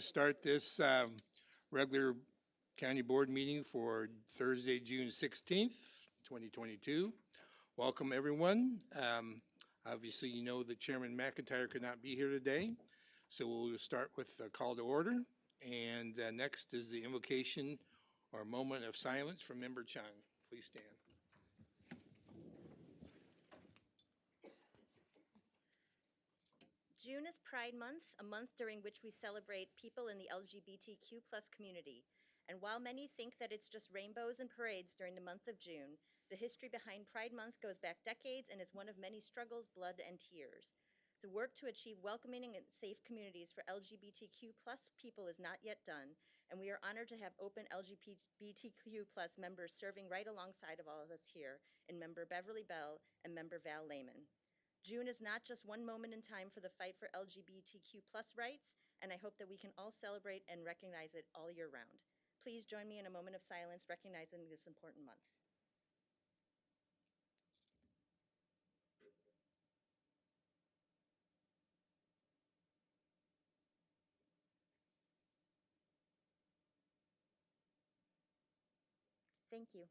to start this regular county board meeting for Thursday, June 16th, 2022. Welcome, everyone. Obviously, you know that Chairman McIntyre could not be here today, so we'll start with a call to order. And next is the invocation or moment of silence from Member Chung. Please stand. June is Pride Month, a month during which we celebrate people in the LGBTQ plus community. And while many think that it's just rainbows and parades during the month of June, the history behind Pride Month goes back decades and is one of many struggles, blood, and tears. The work to achieve welcoming and safe communities for LGBTQ plus people is not yet done, and we are honored to have open LGBTQ plus members serving right alongside of all of us here in Member Beverly Bell and Member Val Lehman. June is not just one moment in time for the fight for LGBTQ plus rights, and I hope that we can all celebrate and recognize it all year round. Please join me in a moment of silence recognizing this important month. Thank you.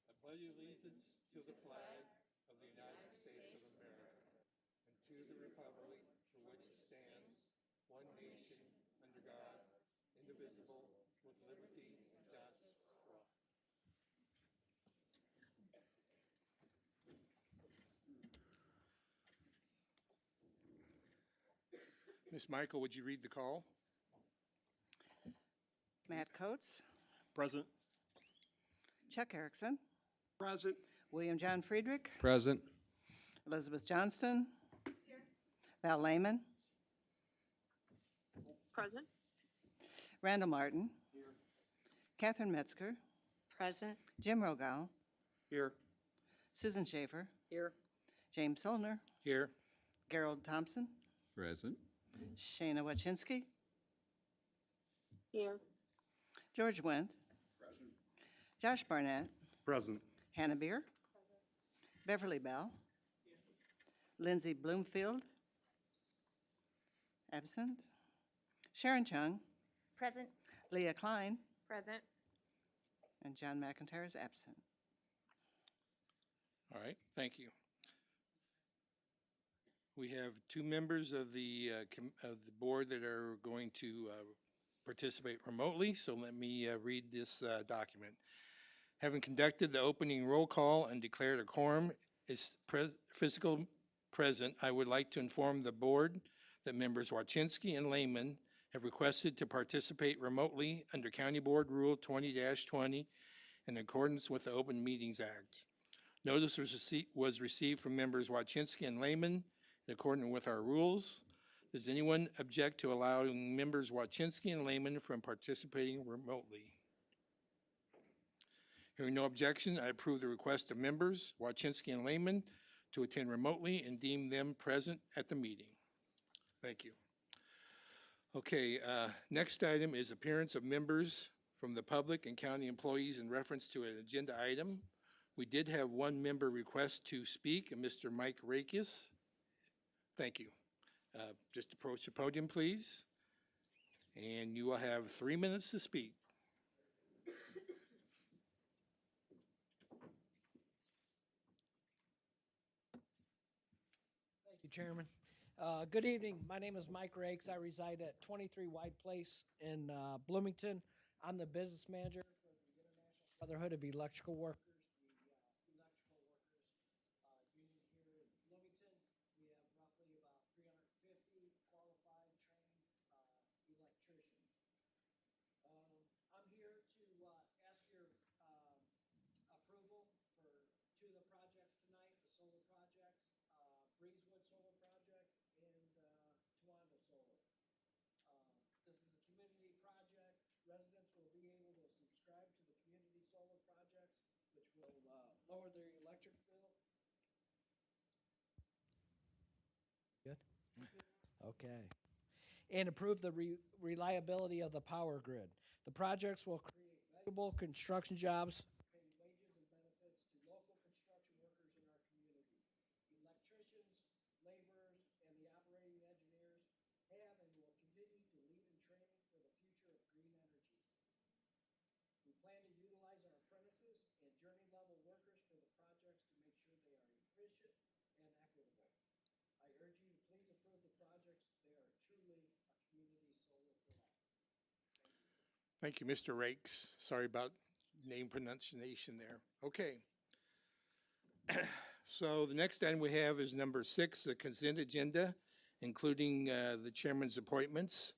I pledge allegiance to the flag of the United States of America and to the republic for which it stands, one nation, under God, indivisible, with liberty and justice for all. Ms. Michael, would you read the call? Matt Coates, Present. Chuck Erickson, Present. William John Friedrich, Present. Elizabeth Johnston, Val Lehman, Present. Randall Martin, Catherine Metzger, Present. Jim Rogal, Here. Susan Schaefer, Here. James Solner, Here. Gerald Thompson, Present. Shana Wachinski, Here. George Wendt, Josh Barnett, Present. Hannah Beer, Beverly Bell, Lindsay Bloomfield, absent, Sharon Chung, Present. Leah Klein, Present. and John McIntyre is absent. All right, thank you. We have two members of the board that are going to participate remotely, so let me read this document. Having conducted the opening roll call and declared a quorum is physical present, I would like to inform the board that members Wachinski and Lehman have requested to participate remotely under County Board Rule 20-20 in accordance with the Open Meetings Act. Notice was received from members Wachinski and Lehman in accordance with our rules. Does anyone object to allowing members Wachinski and Lehman from participating remotely? Hearing no objection, I approve the request of members Wachinski and Lehman to attend remotely and deem them present at the meeting. Thank you. Okay, next item is appearance of members from the public and county employees in reference to an agenda item. We did have one member request to speak, Mr. Mike Rakis. Thank you. Just approach the podium, please. And you will have 3 minutes to speak. Thank you, Chairman. Good evening. My name is Mike Rakes. I reside at 23 White Place in Bloomington. I'm the business manager for the International Brotherhood of Electrical Workers, the electrical workers union here in Bloomington. We have roughly about 350 qualified, trained electricians. I'm here to ask your approval for two of the projects tonight, the solar projects, Breezewood Solar Project and Towanda Solar. This is a community project. Residents will be able to subscribe to the community solar projects, which will lower their electric bill. Good? Okay. And improve the reliability of the power grid. The projects will create valuable construction jobs, pay wages and benefits to local construction workers in our community. Electricians, laborers, and the operating engineers have efficient and equitable. I urge you to please approve the projects. They are truly a community solar for life. Thank you, Mr. Rakes. Sorry about name pronunciation there. Okay. So the next item we have is number 6, the consent agenda, including the chairman's appointments.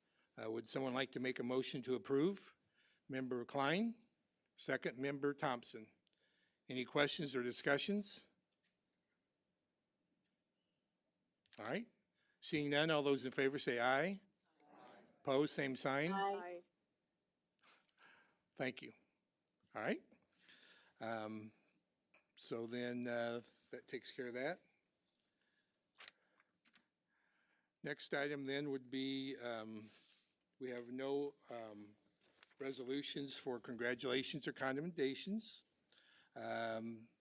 Would someone like to make a motion to approve? Member Klein, second, Member Thompson. Any questions or discussions? All right. Seeing none, all those in favor say aye. Opposed, same sign. Aye. Thank you. All right. Um, So then that takes care of that. Next item then would be, we have no resolutions for congratulations or commendations.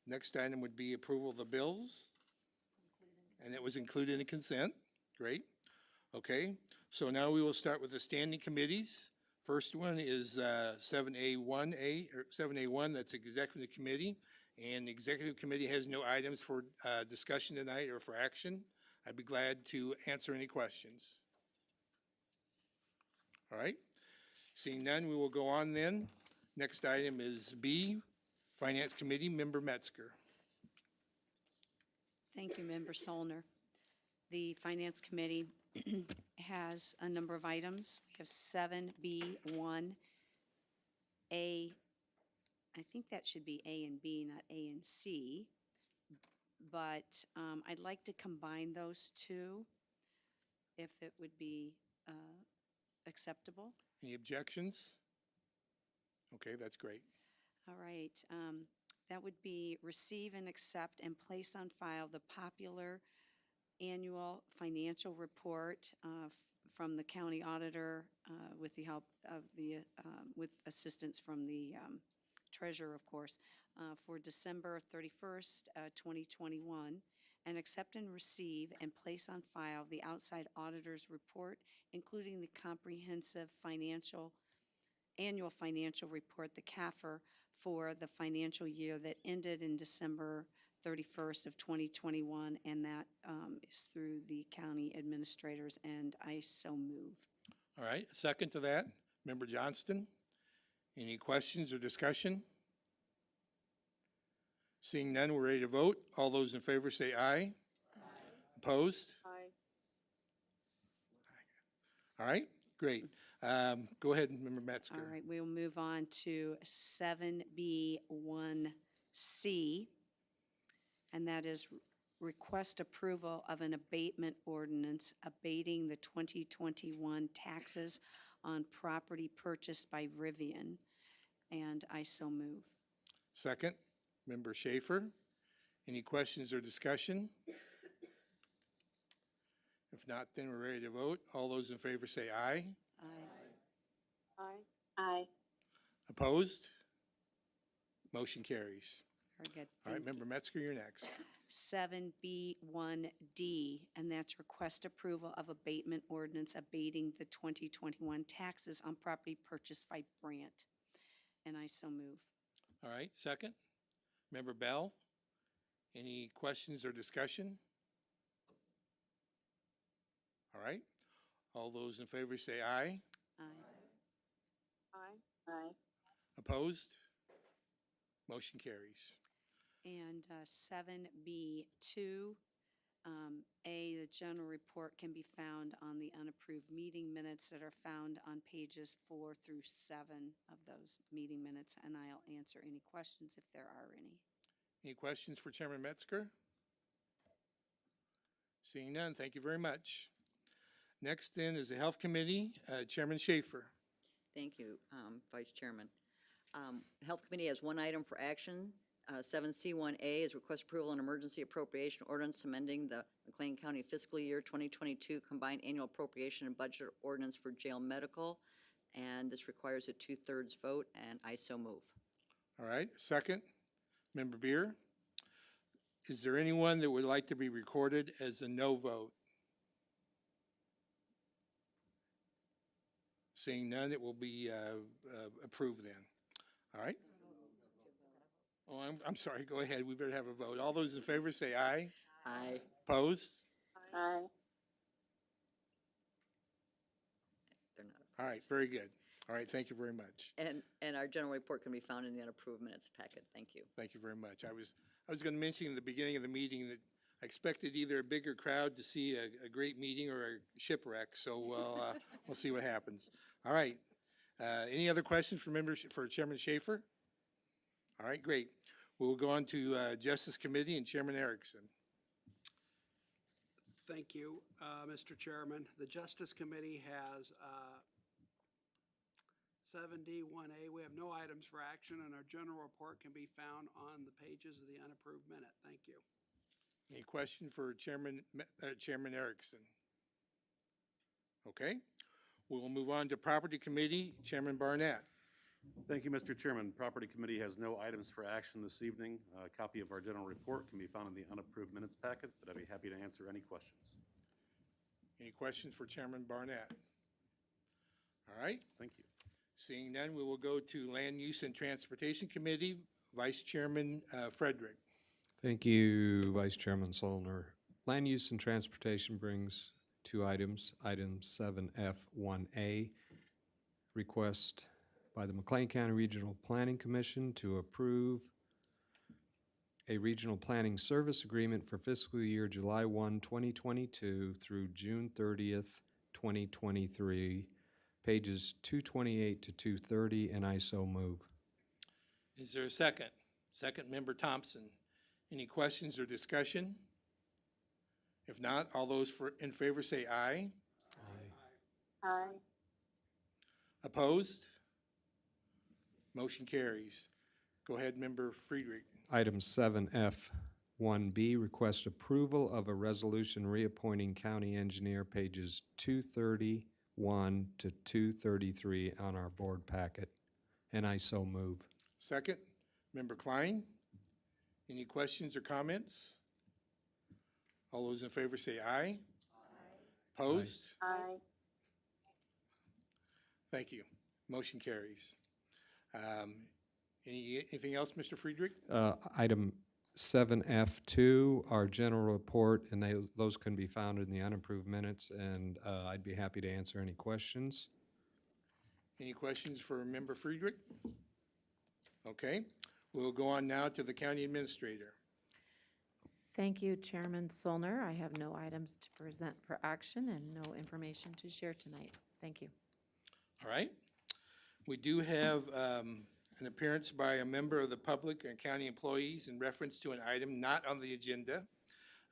Next item would be approval of the bills. And it was included in the consent. Great. Okay, so now we will start with the standing committees. First one is 7A1, that's Executive Committee. And the Executive Committee has no items for discussion tonight or for action. I'd be glad to answer any questions. All right, seeing none, we will go on then. Next item is B, Finance Committee, Member Metzger. Thank you, Member Solner. The Finance Committee has a number of items. We have 7B1, A, I think that should be A and B, not A and C. But I'd like to combine those two, if it would be acceptable. Any objections? Okay, that's great. All right, that would be receive and accept and place on file the popular annual financial report from the county auditor with the help of the, with assistance from the treasurer, of course, for December 31st, 2021, and accept and receive and place on file the outside auditor's report, including the comprehensive annual financial report, the CAFR, for the financial year that ended in December 31st of 2021, and that is through the county administrators, and I so move. All right, second to that, Member Johnston. Any questions or discussion? Seeing none, we're ready to vote. All those in favor say aye. Opposed? Aye. All right, great. Go ahead, Member Metzger. All right, we will move on to 7B1C, and that is request approval of an abatement ordinance abating the 2021 taxes on property purchased by Rivian, and I so move. Second, Member Schaefer. Any questions or discussion? If not, then we're ready to vote. All those in favor say aye. Aye. Aye. Aye. Opposed? Motion carries. Very good. All right, Thank you. Member Metzger, you're next. 7B1D, and that's request approval of abatement ordinance abating the 2021 taxes on property purchased by Brandt, and I so move. All right, second, Member Bell. Any questions or discussion? All right, all those in favor say aye. Aye. Aye. Aye. Opposed? Motion carries. And 7B2, A, the general report can be found on the unapproved meeting minutes that are found on pages 4 through 7 of those meeting minutes, and I'll answer any questions if there are any. Any questions for Chairman Metzger? Seeing none, thank you very much. Next then is the Health Committee, Chairman Schaefer. Thank you, Vice Chairman. Health Committee has one item for action. 7C1A is request approval and emergency appropriation ordinance amending the McLean County fiscal year 2022 combined annual appropriation and budget ordinance for jail medical. And this requires a 2/3 vote, and I so move. All right, second, Member Beer. Is there anyone that would like to be recorded as a no vote? Seeing none, it will be approved then. All right? Oh, I'm sorry. Go ahead. We better have a vote. All those in favor say aye. Aye. Opposed? Aye. They're not All right, very good. All right, thank you very much. And our general report can be found in the unapproved minutes packet. Thank you. Thank you very much. I was going to mention in the beginning of the meeting that I expected either a bigger crowd to see a great meeting or a shipwreck, so we'll see what happens. All right. Any other questions for members, for Chairman Schaefer? All right, great. We'll go on to Justice Committee and Chairman Erickson. Thank you, Mr. Chairman. The Justice Committee has 7D1A. We have no items for action, and our general report can be found on the pages of the unapproved minute. Thank you. Any question for Chairman Erickson? Okay. We'll move on to Property Committee, Chairman Barnett. Thank you, Mr. Chairman. Property Committee has no items for action this evening. A copy of our general report can be found in the unapproved minutes packet, but I'd be happy to answer any questions. Any questions for Chairman Barnett? All right. Thank you. Seeing none, we will go to Land Use and Transportation Committee, Vice Chairman Frederick. Thank you, Vice Chairman Solner. Land Use and Transportation brings two items. Item 7F1A, request by the McLean County Regional Planning Commission to approve a regional planning service agreement for fiscal year July 1, 2022 through June 30th, 2023, pages 228 to 230, and I so move. Is there a second? Second, Member Thompson. Any questions or discussion? If not, all those in favor say aye. Aye. Opposed? Motion carries. Go ahead, Member Friedrich. Item 7F1B, request approval of a resolution reappointing county engineer, pages 231 to 233 on our board packet, and I so move. Second, Member Klein. Any questions or comments? All those in favor say aye. Opposed? Aye. Thank you. Motion carries. Anything else, Mr. Friedrich? Item 7F2, our general report, and those can be found in the unapproved minutes, and I'd be happy to answer any questions. Any questions for Member Friedrich? Okay, we'll go on now to the County Administrator. Thank you, Chairman Solner. I have no items to present for action and no information to share tonight. Thank you. All right. We do have an appearance by a member of the public and county employees in reference to an item not on the agenda.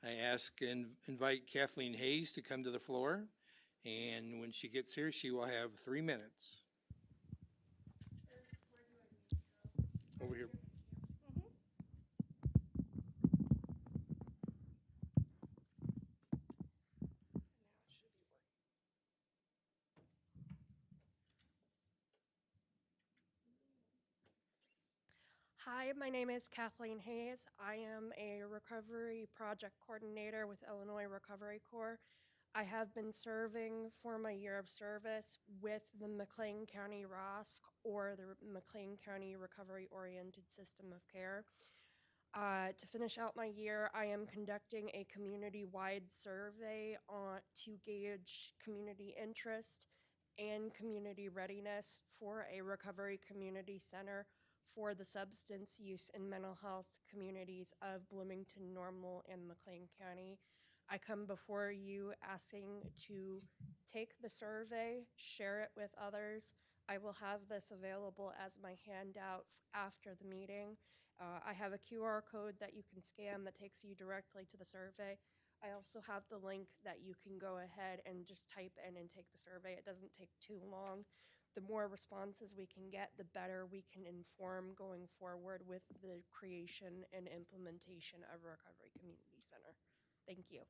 I ask and invite Kathleen Hayes to come to the floor, and when she gets here, she will have 3 minutes. Over here. Hi, my name is Kathleen Hayes. I am a recovery project coordinator with Illinois Recovery Corps. I have been serving for my year of service with the McLean County ROSC, or the McLean County Recovery Oriented System of Care. To finish out my year, I am conducting a community-wide survey to gauge community interest and community readiness for a recovery community center for the substance use and mental health communities of Bloomington, Normal, and McLean County. I come before you asking to take the survey, share it with others. I will have this available as my handout after the meeting. I have a QR code that you can scan that takes you directly to the survey. I also have the link that you can go ahead and just type in and take the survey. It doesn't take too long. The more responses we can get, the better we can inform going forward with the creation and implementation of a recovery community center. Thank you.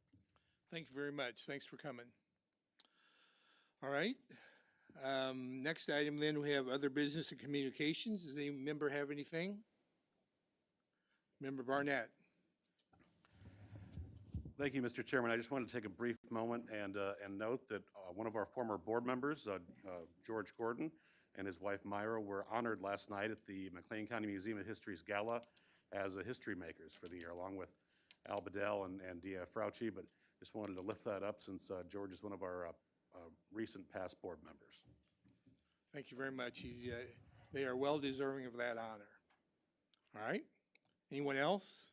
Thank you very much. Thanks for coming. All right. Next item then, we have other business and communications. Does any member have anything? Member Barnett. Thank you, Mr. Chairman. I just wanted to take a brief moment and note that one of our former board members, George Gordon, and his wife Myra were honored last night at the McLean County Museum of History's Gala as history makers for the year, along with Al Bedell and Dia Frauchi, but just wanted to lift that up since George is one of our recent past board members. Thank you very much. They are well deserving of that honor. All right. Anyone else?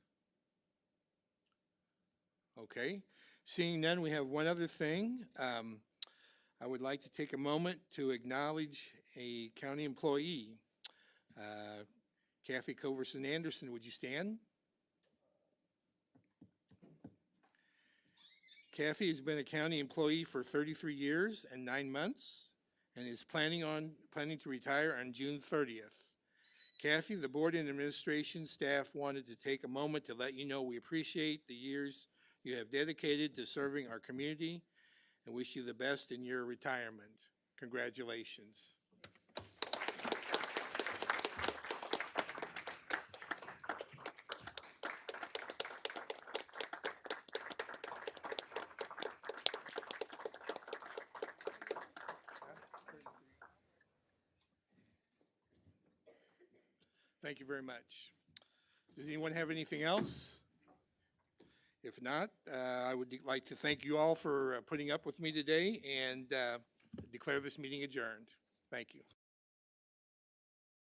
Okay. Seeing none, we have one other thing. I would like to take a moment to acknowledge a county employee. Kathy Coverson Anderson, would you stand? Kathy has been a county employee for 33 years and 9 months and is planning to retire on June 30th. Kathy, the board and administration staff wanted to take a moment to let you know we appreciate the years you have dedicated to serving our community and wish you the best in your retirement. Congratulations. Thank you very much. Does anyone have anything else? If not, I would like to thank you all for putting up with me today and declare this meeting adjourned. Thank you.